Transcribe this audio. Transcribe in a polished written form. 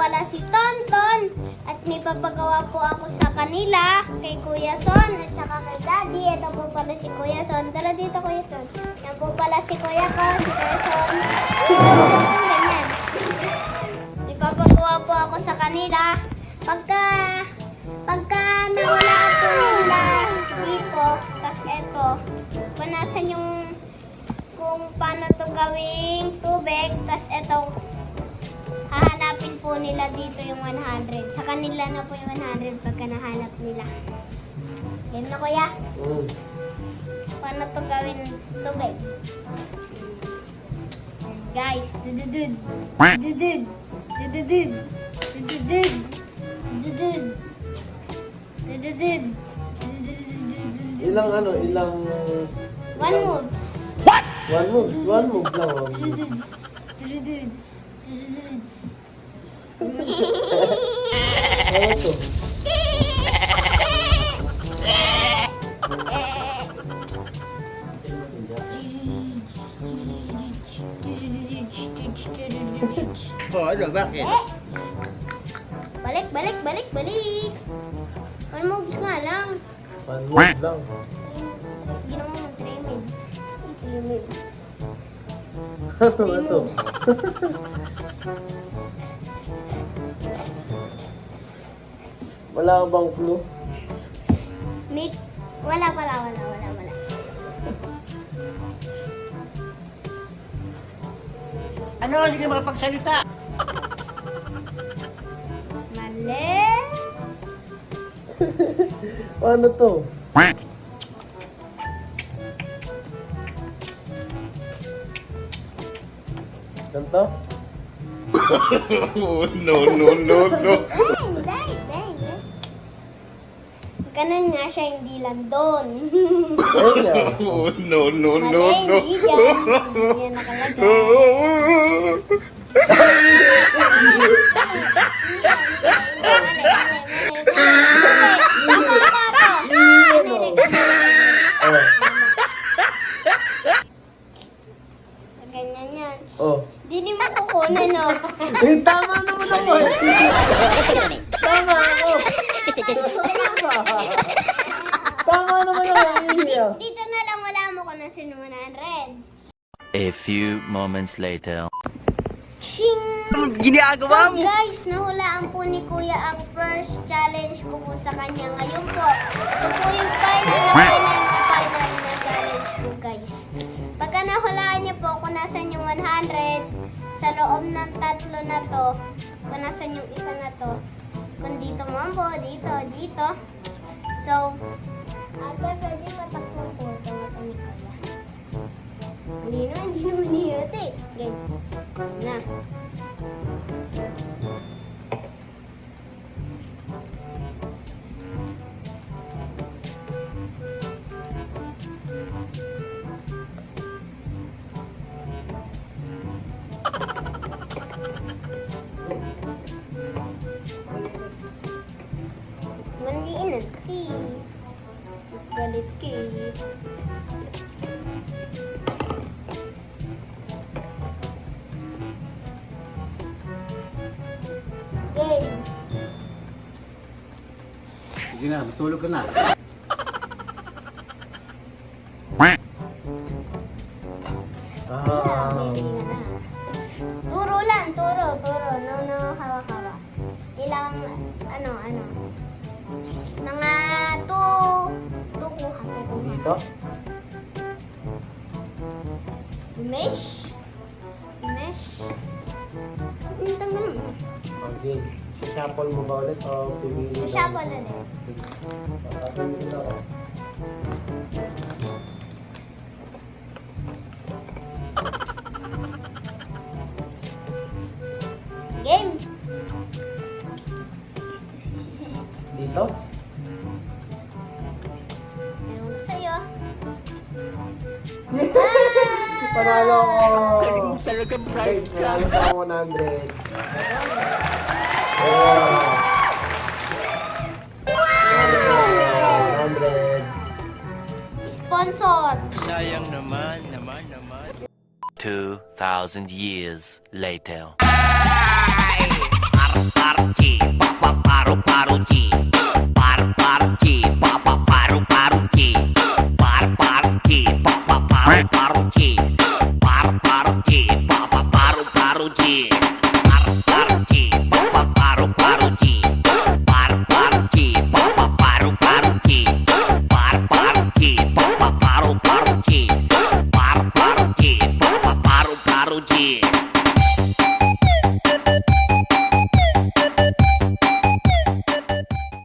pala si Tonton at may papagawa po ako sa kanila kay Kuya Son at saka kay Daddy. Ito po pala si Kuya Son. Tara dito, Kuya Son. Yan po pala si Kuya ko, si Kuya Son. Ganyan. May papagawa po ako sa kanila. Pagka nawala po nila dito, tas eto, punasan yung kung paano to gawing tubig, tas eto, hahanapin po nila dito yung 100. Sa kanila na po yung 100 pagka nahanap nila. Yan na, Kuya. Paano to gawin tubig? Guys, dududud. Dududud. Dududud. Dududud. Dududud. Dududud. Ilang ilang... One moves. One moves lang. Dududud. Dududud. Dududud. Ano to? Ano, bakit? Balik. One moves nga lang. One move lang. Ginawa mo 3 moves. 3 moves. Ano to? Wala ka bang clue? Wala. Ano, hindi ka makapagsalita? Mali. Ano to? Ganto? No. Hindi. Ganun nga siya, hindi lang doon. Ayun nga. No. Mali, hindi yan. Hindi yan nakalagay. Oh. Ganyan yan. Oh. Hindi mo kukunin, no? Eh, tama naman ako eh. Tama ako. Tama naman ako. Dito na lang wala mo ko na sino 100. A few moments later. Shing! Ginagawa So mo? guys, nahulaan po ni Kuya ang first challenge ko po sa kanya ngayon po. Ito po yung final na challenge po, guys. Pagka nahulaan niya po kung nasan yung 100 sa loob ng tatlo na to, kung nasan yung isa na to, kung dito man po, dito. So, ate, pwede matakbong po ito na ni Kuya. Hindi naman niyot eh. Ganyan. Na. Mandiin nanti. Galit ka eh. Game. Sige na, matulog ka na. Turo lang, turo. No, hawak-hawak. Ilang, ano. Mga tukuhan. Dito? Mesh. Tanggal mo. Okay. Shuffle mo ba ulit o pipili lang? Shuffle na din. Sige. Papapili ko na ako. Game. Dito? Ewan ko sa'yo. Panalo ko! Hindi talaga Guys, bright ka. panalo ko 100. Oh. 100. Sponsor. Sayang naman. 2,000 years later. Paru-paru-G.